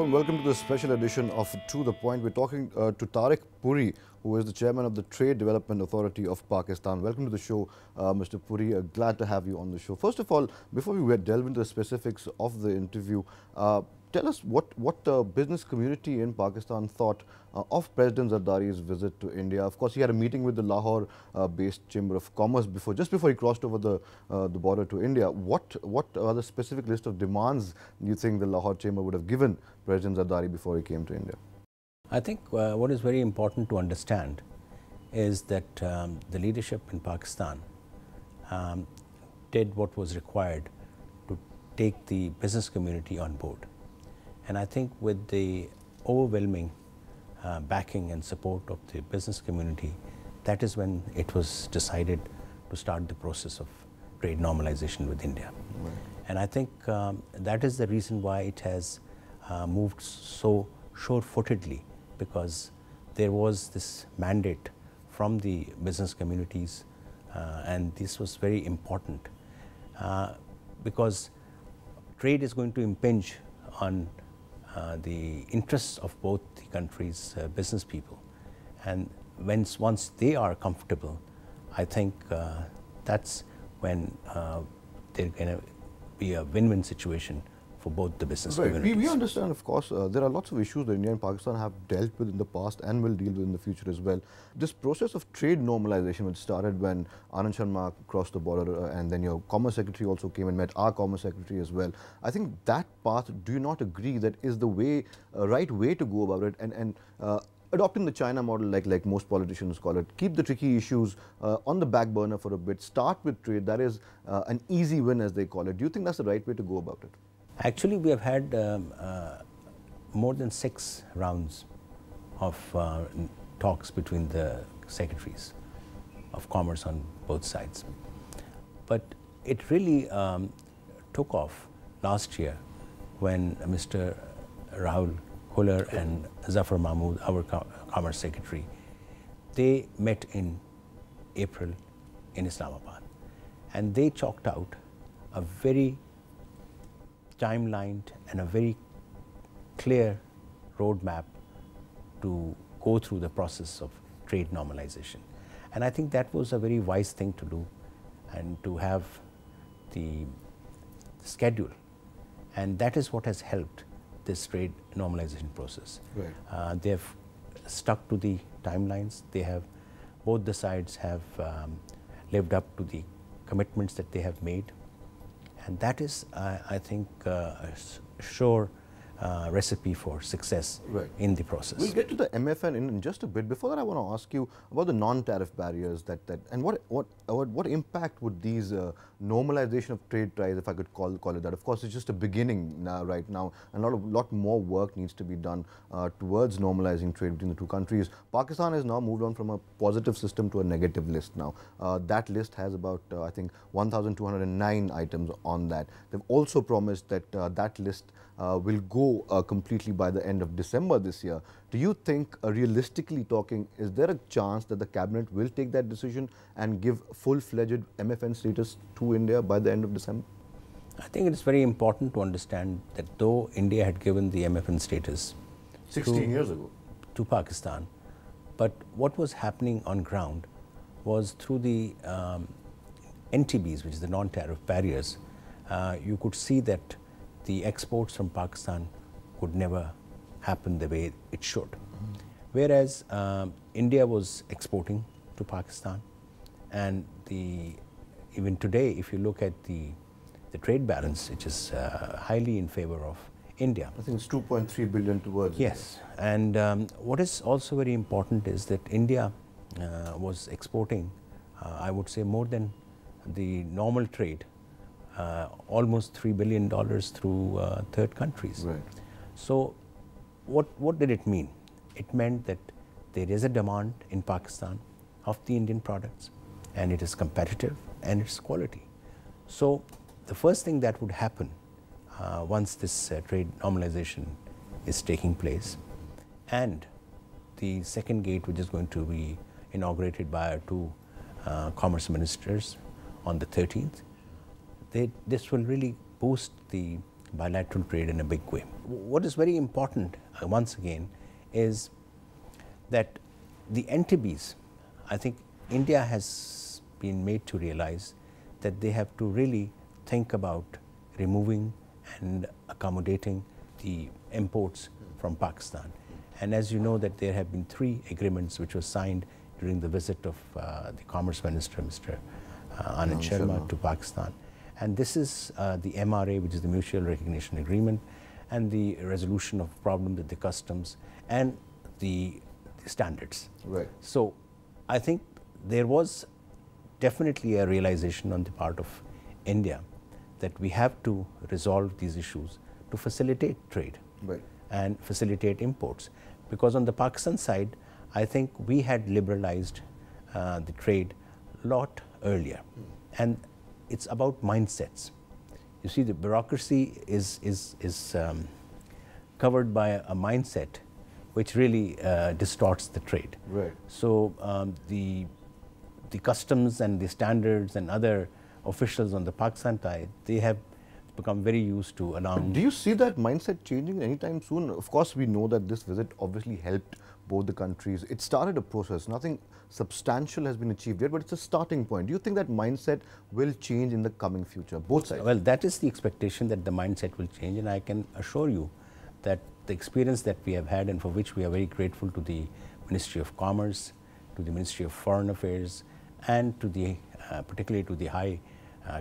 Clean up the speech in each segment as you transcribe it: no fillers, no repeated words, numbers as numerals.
Hello and welcome to this special edition of To The Point. We're talking to Tariq Puri, who is the chairman of the Trade Development Authority of Pakistan. Welcome to the show, Mr. Puri. Glad to have you on the show. First of all, before we delve into the specifics of the interview, tell us what the business community in Pakistan thought of President Zardari's visit to India. Of course, he had a meeting with the Lahore-based Chamber of Commerce just before he crossed over the border to India. What are the specific list of demands you think the Lahore Chamber would have given President Zardari before he came to India? I think what is very important to understand is that the leadership in Pakistan did what was required to take the business community on board. And I think with the overwhelming backing and support of the business community, that is when it was decided to start the process of trade normalization with India. Right. And I think that is the reason why it has moved so sure-footedly, because there was this mandate from the business communities, and this was very important because trade is going to impinge on the interests of both the countries' business people, and once they are comfortable, I think that's when there's going to be a win-win situation for both the business communities. We understand, of course, there are lots of issues that India and Pakistan have dealt with in the past and will deal with in the future as well. This process of trade normalization, which started when Anand Sharma crossed the border and then your Commerce Secretary also came and met our Commerce Secretary as well. I think that path, do you not agree that is the right way to go about it, and adopting the China model, like most politicians call it, keep the tricky issues on the back burner for a bit, start with trade, that is an easy win as they call it. Do you think that's the right way to go about it? Actually, we have had more than 6 rounds of talks between the secretaries of commerce on both sides. But it really took off last year when Mr. Rahul Kuller and Zafar Mahmood, our Commerce Secretary, they met in April in Islamabad, and they chalked out a very timelined and a very clear roadmap to go through the process of trade normalization. And I think that was a very wise thing to do, and to have the schedule, and that is what has helped this trade normalization process. Right. They have stuck to the timelines. Both the sides have lived up to the commitments that they have made. And that is, I think, a sure recipe for success in the process. We'll get to the MFN in just a bit. Before that, I want to ask you about the non-tariff barriers and what impact would these normalization of trade ties, if I could call it that. Of course, it's just a beginning right now, and a lot more work needs to be done towards normalizing trade between the two countries. Pakistan has now moved on from a positive system to a negative list now. That list has about, I think, 1,209 items on that. They've also promised that that list will go completely by the end of December this year. Do you think, realistically talking, is there a chance that the cabinet will take that decision and give full-fledged MFN status to India by the end of December? I think it is very important to understand that though India had given the MFN status 16 years ago to Pakistan, but what was happening on ground was through the NTBs, which is the non-tariff barriers, you could see that the exports from Pakistan could never happen the way it should. Whereas India was exporting to Pakistan, and even today, if you look at the trade balance, which is highly in favor of India. I think it's 2.3 billion towards Yes, and what is also very important is that India was exporting, I would say, more than the normal trade, almost $3 billion through third countries. Right. So what did it mean? It meant that there is a demand in Pakistan of the Indian products, and it is competitive and it's quality. So the first thing that would happen once this trade normalization is taking place, and the second gate, which is going to be inaugurated by our 2 commerce ministers on the 13th, this will really boost the bilateral trade in a big way. What is very important, once again, is that the NTBs, I think India has been made to realize that they have to really think about removing and accommodating the imports from Pakistan. And as you know, that there have been 3 agreements which were signed during the visit of the Commerce Minister, Mr. Anand Sharma, to Pakistan. And this is the MRA, which is the Mutual Recognition Agreement, and the resolution of problems with the customs and the standards. Right. So I think there was definitely a realization on the part of India that we have to resolve these issues to facilitate trade, right, and facilitate imports. Because on the Pakistan side, I think we had liberalized the trade a lot earlier. And it's about mindsets. You see, the bureaucracy is covered by a mindset which really distorts the trade. right. So the customs and the standards and other officials on the Pakistan side, they have become very used to allowing. Do you see that mindset changing anytime soon? Of course, we know that this visit obviously helped both the countries. It started a process. Nothing substantial has been achieved yet, but it's a starting point. Do you think that mindset will change in the coming future, both sides? Well, that is the expectation, that the mindset will change, and I can assure you that the experience that we have had, and for which we are very grateful to the Ministry of Commerce, to the Ministry of Foreign Affairs, and to the particularly to the High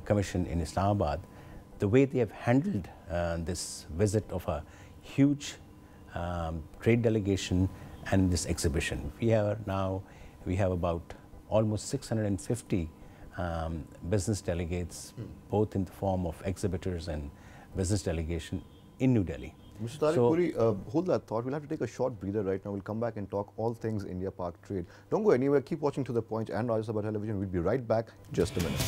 Commission in Islamabad, the way they have handled this visit of a huge trade delegation and this exhibition. We have about almost 650 business delegates, both in the form of exhibitors and business delegation in New Delhi. Mr. Tariq Puri, hold that thought. We'll have to take a short breather right now. We'll come back and talk all things India-Pak trade. Don't go anywhere. Keep watching To The Point and Rajya Sabha Television. We'll be right back in just a minute.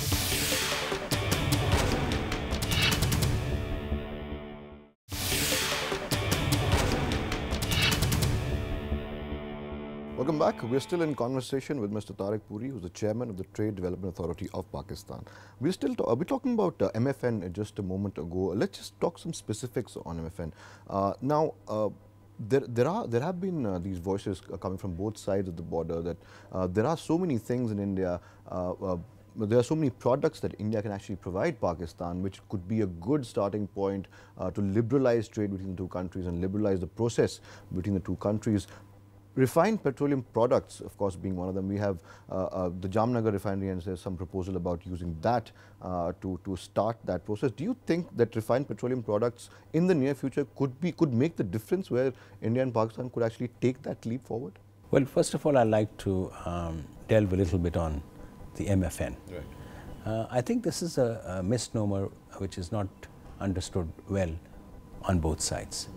Welcome back. We're still in conversation with Mr. Tariq Puri, who's the chairman of the Trade Development Authority of Pakistan. We're still we're talking about MFN just a moment ago. Let's just talk some specifics on MFN. Now, there have been these voices coming from both sides of the border that there are so many things in India. There are so many products that India can actually provide Pakistan, which could be a good starting point to liberalize trade between the two countries and liberalize the process between the two countries. Refined petroleum products, of course, being one of them. We have the Jamnagar refinery, and there's some proposal about using that to start that process. Do you think that refined petroleum products in the near future could make the difference, where India and Pakistan could actually take that leap forward? Well, first of all, I'd like to delve a little bit on the MFN. Right. I think this is a misnomer which is not understood well on both sides.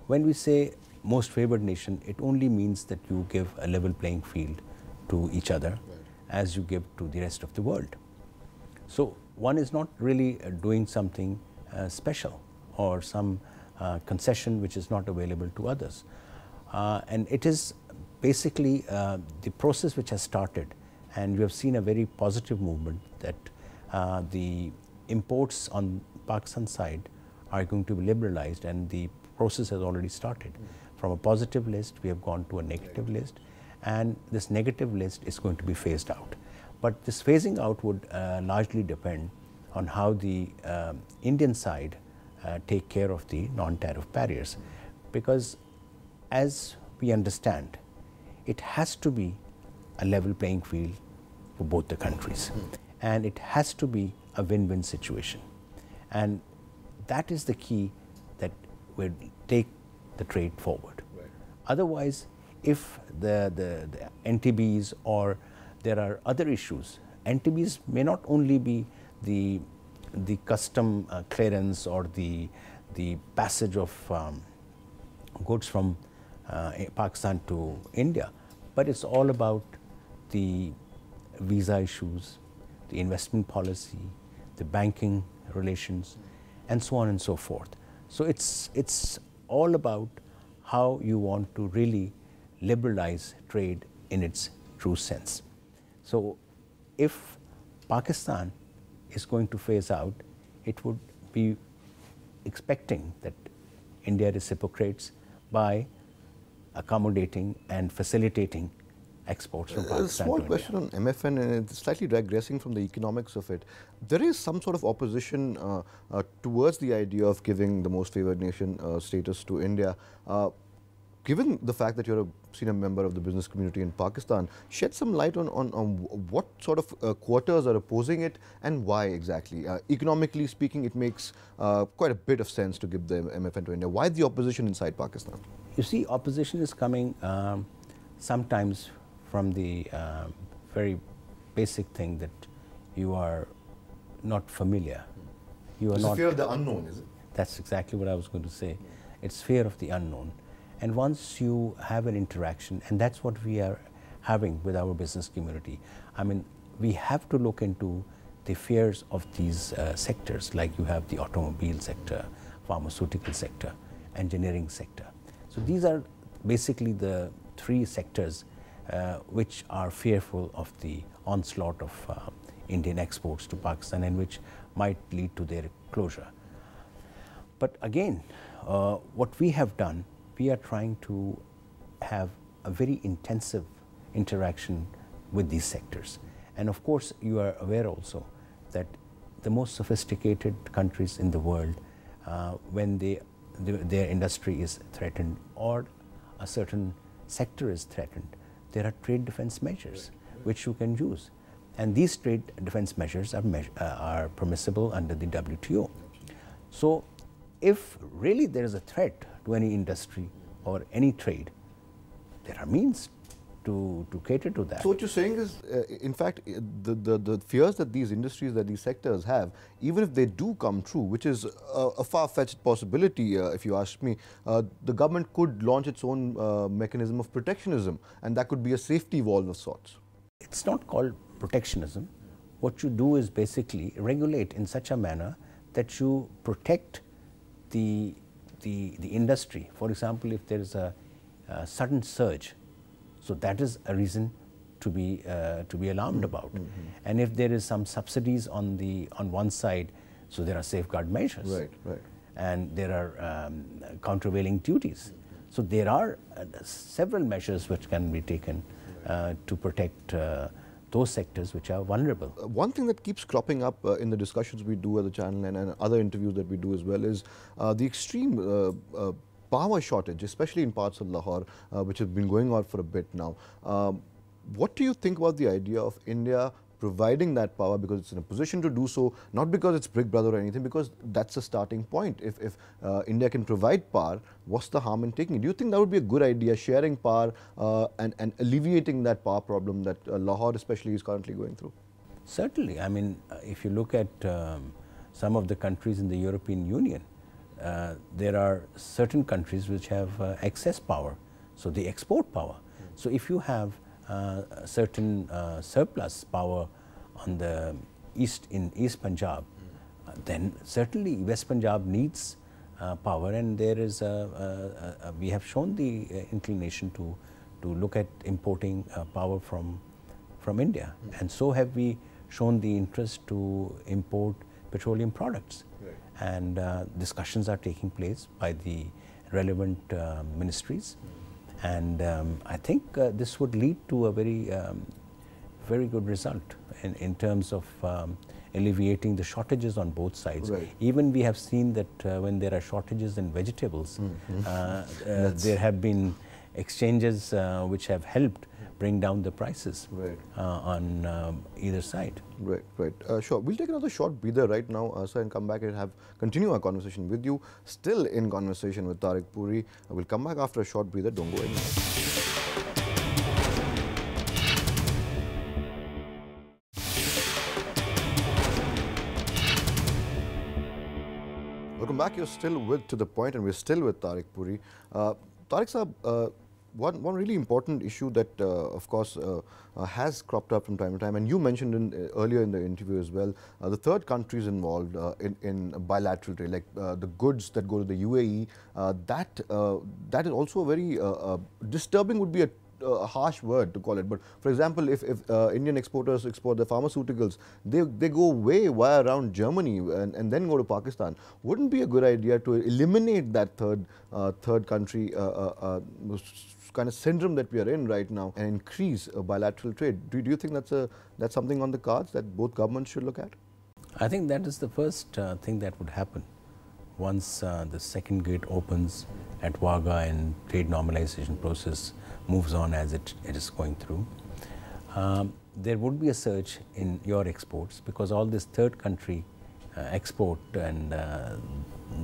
When we say most favored nation, it only means that you give a level playing field to each other, right, as you give to the rest of the world. So one is not really doing something special or some concession which is not available to others. And it is basically the process which has started, and we have seen a very positive movement that the imports on Pakistan side are going to be liberalized, and the process has already started. From a positive list, we have gone to a negative list, and this negative list is going to be phased out. But this phasing out would largely depend on how the Indian side take care of the non-tariff barriers, because as we understand, it has to be a level playing field for both the countries, and it has to be a win-win situation, and that is the key that will take the trade forward. Right. Otherwise, if the NTBs, or there are other issues, NTBs may not only be the custom clearance or the passage of goods from Pakistan to India, but it's all about the visa issues, the investment policy, the banking relations, and so on and so forth. So it's all about how you want to really liberalize trade in its true sense. So if Pakistan is going to phase out, it would be expecting that India reciprocates by accommodating and facilitating exports from Pakistan. A small question on MFN, and it's slightly digressing from the economics of it. There is some sort of opposition towards the idea of giving the most favored nation status to India. Given the fact that you're a senior member of the business community in Pakistan, shed some light on what sort of quarters are opposing it and why exactly. Economically speaking, it makes quite a bit of sense to give the MFN to India. Why the opposition inside Pakistan? You see, opposition is coming sometimes from the very basic thing that you are not familiar. You are not. Fear of the unknown, is it? That's exactly what I was going to say. It's fear of the unknown. And once you have an interaction, and that's what we are having with our business community, I mean, we have to look into the fears of these sectors, like you have the automobile sector, pharmaceutical sector, engineering sector. So these are basically the three sectors which are fearful of the onslaught of Indian exports to Pakistan and which might lead to their closure. But again, what we have done, we are trying to have a very intensive interaction with these sectors. And of course, you are aware also that the most sophisticated countries in the world, when their industry is threatened or a certain sector is threatened, there are trade defense measures which you can use. And these trade defense measures are permissible under the WTO. So if really there is a threat to any industry or any trade, there are means to cater to that. So what you're saying is, in fact, the fears that these industries, that these sectors have, even if they do come true, which is a far-fetched possibility, if you ask me, the government could launch its own mechanism of protectionism, and that could be a safety valve of sorts. It's not called protectionism. What you do is basically regulate in such a manner that you protect the industry. For example, if there is a sudden surge, so that is a reason to be alarmed about. And if there is some subsidies on one side, so there are safeguard measures. Right, right. And there are countervailing duties. So there are several measures which can be taken to protect those sectors which are vulnerable. One thing that keeps cropping up in the discussions we do at the channel and other interviews that we do as well is the extreme power shortage, especially in parts of Lahore, which has been going on for a bit now. What do you think about the idea of India providing that power, because it's in a position to do so, not because it's Big Brother or anything, because that's a starting point. If India can provide power, what's the harm in taking it? Do you think that would be a good idea, sharing power and alleviating that power problem that Lahore especially is currently going through? Certainly. I mean, if you look at some of the countries in the European Union, there are certain countries which have excess power, so they export power. So if you have certain surplus power on the in East Punjab, then certainly West Punjab needs power, and there is we have shown the inclination to look at importing power from India, and so have we shown the interest to import petroleum products. Right. And discussions are taking place by the relevant ministries. And I think this would lead to a very good result in terms of alleviating the shortages on both sides. Right. Even we have seen that when there are shortages in vegetables, there have been exchanges which have helped bring down the prices on either side. Right, right. Sure. We'll take another short breather right now, sir, and come back and continue our conversation with you. Still in conversation with Tariq Puri. We'll come back after a short breather. Don't go anywhere. Welcome back. You're still with To The Point, and we're still with Tariq Puri. Tariq sir, one really important issue that, of course, has cropped up from time to time, and you mentioned earlier in the interview as well, the third countries involved in bilateral trade, like the goods that go to the UAE, that is also a very disturbing, would be a a harsh word to call it, but for example, if Indian exporters export their pharmaceuticals, they go way around Germany and then go to Pakistan. Wouldn't be a good idea to eliminate that third country kind of syndrome that we are in right now and increase bilateral trade? Do you think that's something on the cards that both governments should look at? I think that is the first thing that would happen once the second gate opens at Wagah and trade normalization process moves on as it is going through. There would be a surge in your exports because all this third country export and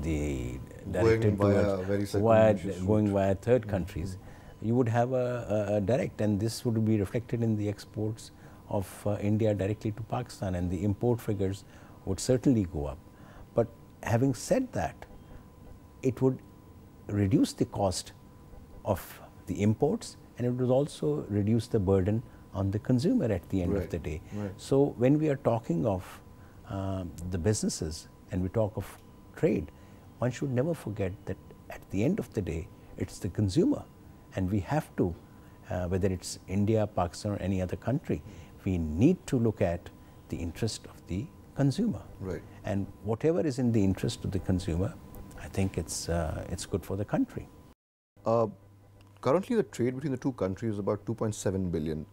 the directed going via third countries, you would have a direct, and this would be reflected in the exports of India directly to Pakistan, and the import figures would certainly go up. But having said that, it would reduce the cost of the imports, and it would also reduce the burden on the consumer at the end of the day. So when we are talking of the businesses and we talk of trade, one should never forget that at the end of the day, it's the consumer, and we have to, whether it's India, Pakistan or any other country, we need to look at the interest of the consumer. And whatever is in the interest of the consumer, I think it's good for the country. Currently, the trade between the two countries is about 2.7 billion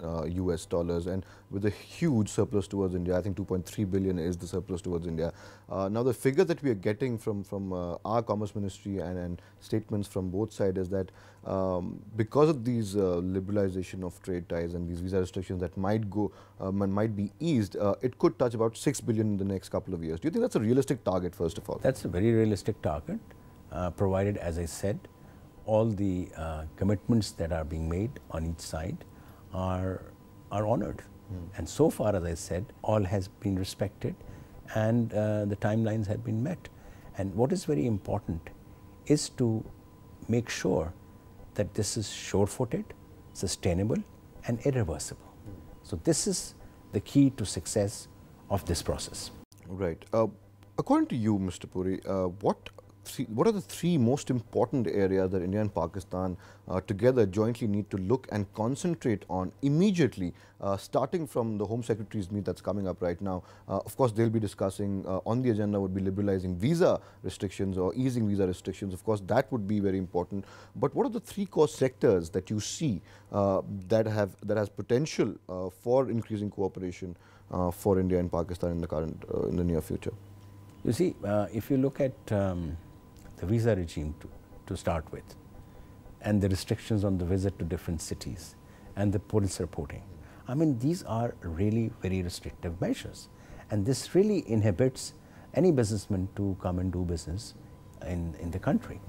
US dollars, and with a huge surplus towards India. I think 2.3 billion is the surplus towards India. Now, the figure that we are getting from our Commerce Ministry and statements from both sides is that because of these liberalization of trade ties and these visa restrictions that might be eased, it could touch about 6 billion in the next couple of years. Do you think that's a realistic target, first of all? That's a very realistic target, provided, as I said, all the commitments that are being made on each side are honored. And so far, as I said, all has been respected and the timelines have been met. And what is very important is to make sure that this is sure-footed, sustainable and irreversible. So this is the key to success of this process. Right. According to you, Mr. Puri, what are the three most important areas that India and Pakistan together jointly need to look and concentrate on immediately, starting from the Home Secretary's meet that's coming up right now? Of course, they'll be discussing, on the agenda would be liberalizing visa restrictions or easing visa restrictions. Of course, that would be very important. But what are the three core sectors that you see that has potential for increasing cooperation for India and Pakistan in the near future? You see, if you look at the visa regime to start with, and the restrictions on the visit to different cities, and the police reporting, I mean, these are really very restrictive measures, and this really inhibits any businessman to come and do business in the country.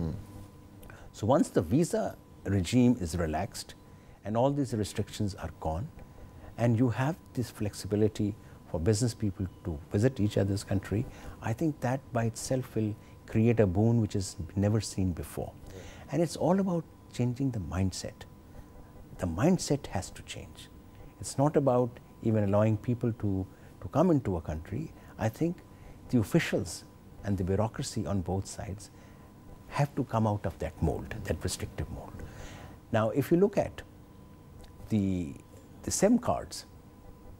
So once the visa regime is relaxed and all these restrictions are gone, and you have this flexibility for business people to visit each other's country, I think that by itself will create a boon which is never seen before. And it's all about changing the mindset. The mindset has to change. It's not about even allowing people to come into a country. I think the officials and the bureaucracy on both sides have to come out of that mold, that restrictive mold. Now, if you look at the SIM cards,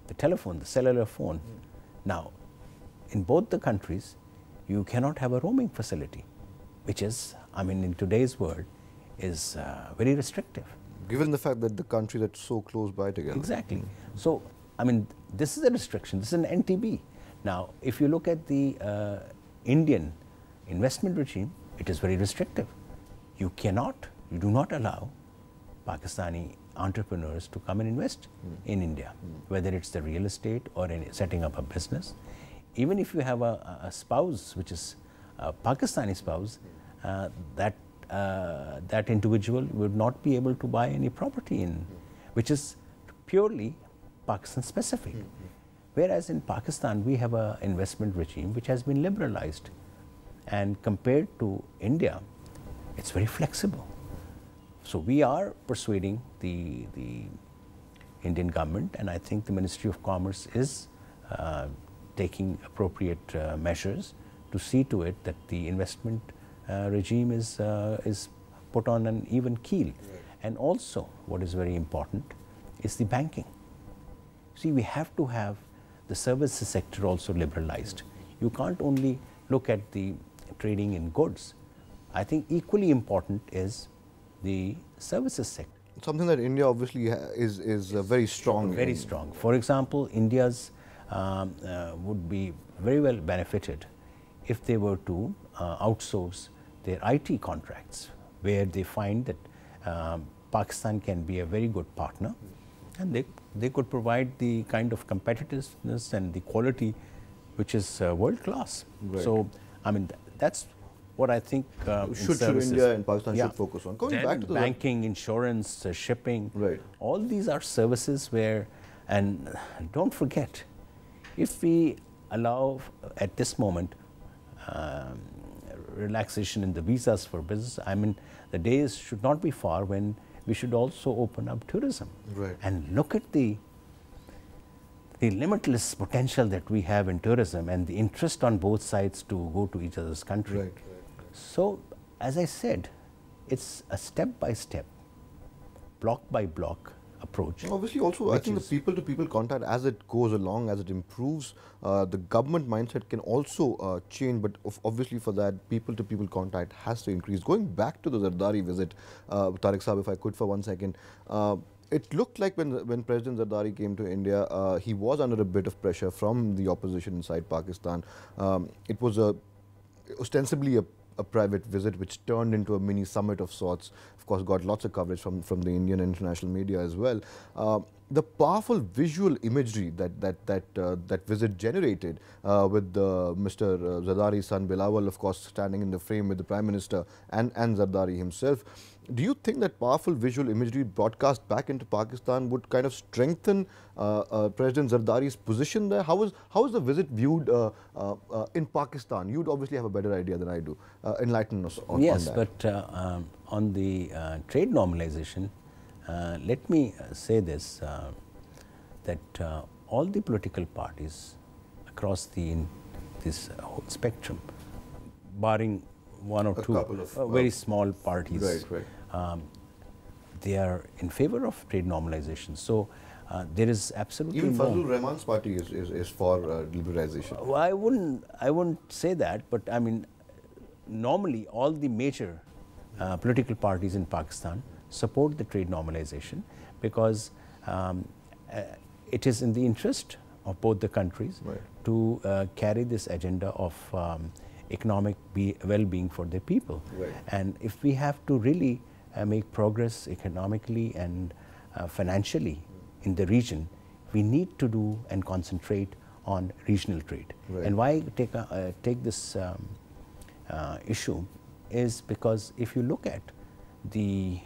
the telephone, the cellular phone, now in both the countries, you cannot have a roaming facility, which is, I mean, in today's world, is very restrictive. Given the fact that the countries are so close by together. Exactly. So, I mean, this is a restriction, this is an NTB. Now, if you look at the Indian investment regime, it is very restrictive. You do not allow Pakistani entrepreneurs to come and invest in India, whether it's the real estate or in setting up a business. Even if you have a spouse, which is a Pakistani spouse, that individual would not be able to buy any property which is purely Pakistan specific. Whereas in Pakistan, we have an investment regime which has been liberalized, and compared to India, it's very flexible. So we are persuading the Indian government, and I think the Ministry of Commerce is taking appropriate measures to see to it that the investment regime is put on an even keel. And also, what is very important is the banking. See, we have to have the services sector also liberalized. You can't only look at the trading in goods. I think equally important is the services sector. Something that India obviously is very strong. Very strong. For example, India's would be very well benefited if they were to outsource their IT contracts, where they find that Pakistan can be a very good partner, and they could provide the kind of competitiveness and the quality which is world class. Right. So, I mean, that's what I think should India and Pakistan should focus on. Going then back to the banking, insurance, shipping, right. all these are services where, and don't forget, if we allow at this moment relaxation in the visas for business, I mean, the days should not be far when we should also open up tourism. Right. And look at the limitless potential that we have in tourism and the interest on both sides to go to each other's country. Right. So, as I said, it's a step-by-step, block-by-block approach. Obviously, also, I think the people-to-people contact, as it goes along, as it improves, the government mindset can also change. But obviously, for that, people-to-people contact has to increase. Going back to the Zardari visit, Tariq Saab, if I could for 1 second, it looked like when President Zardari came to India, he was under a bit of pressure from the opposition inside Pakistan. It was ostensibly a private visit which turned into a mini summit of sorts. Of course, got lots of coverage from the Indian and international media as well. The powerful visual imagery that visit generated with Mr. Zardari's son Bilawal, of course, standing in the frame with the Prime Minister and Zardari himself. Do you think that powerful visual imagery broadcast back into Pakistan would kind of strengthen President Zardari's position there? How is the visit viewed in Pakistan? You'd obviously have a better idea than I do. Enlighten us on that. Yes, but on the trade normalization, let me say this, that all the political parties across this whole spectrum, barring one or two very small parties, they are in favor of trade normalization. So there is absolutely even Fazlur Rahman's party is for liberalization. Well, I wouldn't say that, but I mean, normally all the major political parties in Pakistan support the trade normalization because it is in the interest of both the countries to carry this agenda of economic well-being for their people. And if we have to really make progress economically and financially in the region, we need to do and concentrate on regional trade. And why take this issue is because if you look at the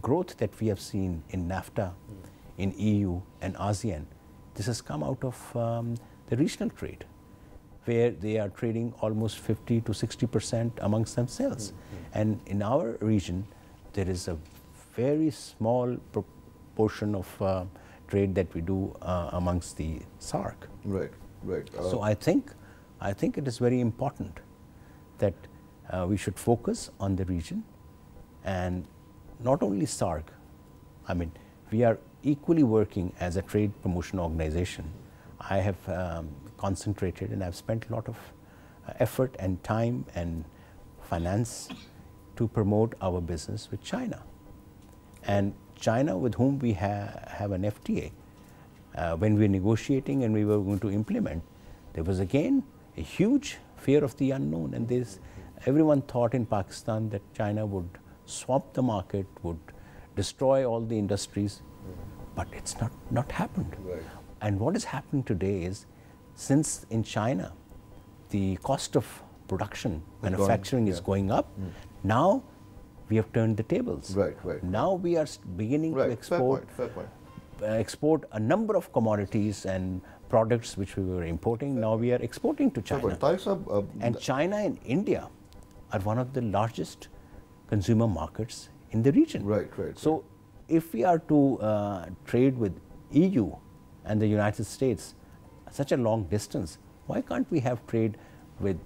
growth that we have seen in NAFTA, in EU and ASEAN, this has come out of the regional trade, where they are trading almost 50 to 60% amongst themselves. And in our region, there is a very small proportion of trade that we do amongst the SAARC. So I think it is very important that we should focus on the region, and not only SAARC. I mean, we are equally working as a trade promotion organization. I have concentrated and I've spent a lot of effort and time and finance to promote our business with China. And China, with whom we have an FTA, when we were negotiating and we were going to implement, there was again a huge fear of the unknown, and everyone thought in Pakistan that China would swamp the market, would destroy all the industries, but it's not happened. And what is happening today is, since in China the cost of production, manufacturing is going up, now we have turned the tables. Now we are beginning to export, export a number of commodities and products which we were importing. Now we are exporting to China. And China and India are one of the largest consumer markets in the region. So if we are to trade with EU and the United States such a long distance, why can't we have trade with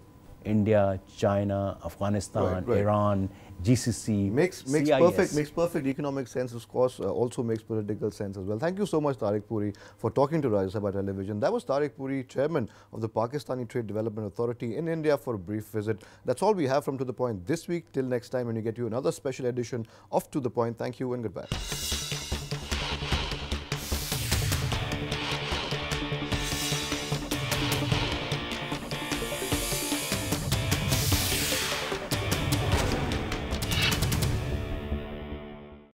India, China, Afghanistan, Right. Iran, GCC, Makes CIS. perfect economic sense, of course, also makes political sense as well. Thank you so much, Tariq Puri, for talking to Rajya Sabha Television. That was Tariq Puri, Chairman of the Pakistani Trade Development Authority in India, for a brief visit. That's all we have from To The Point this week. Till next time when we get you another special edition of To The Point. Thank you and goodbye.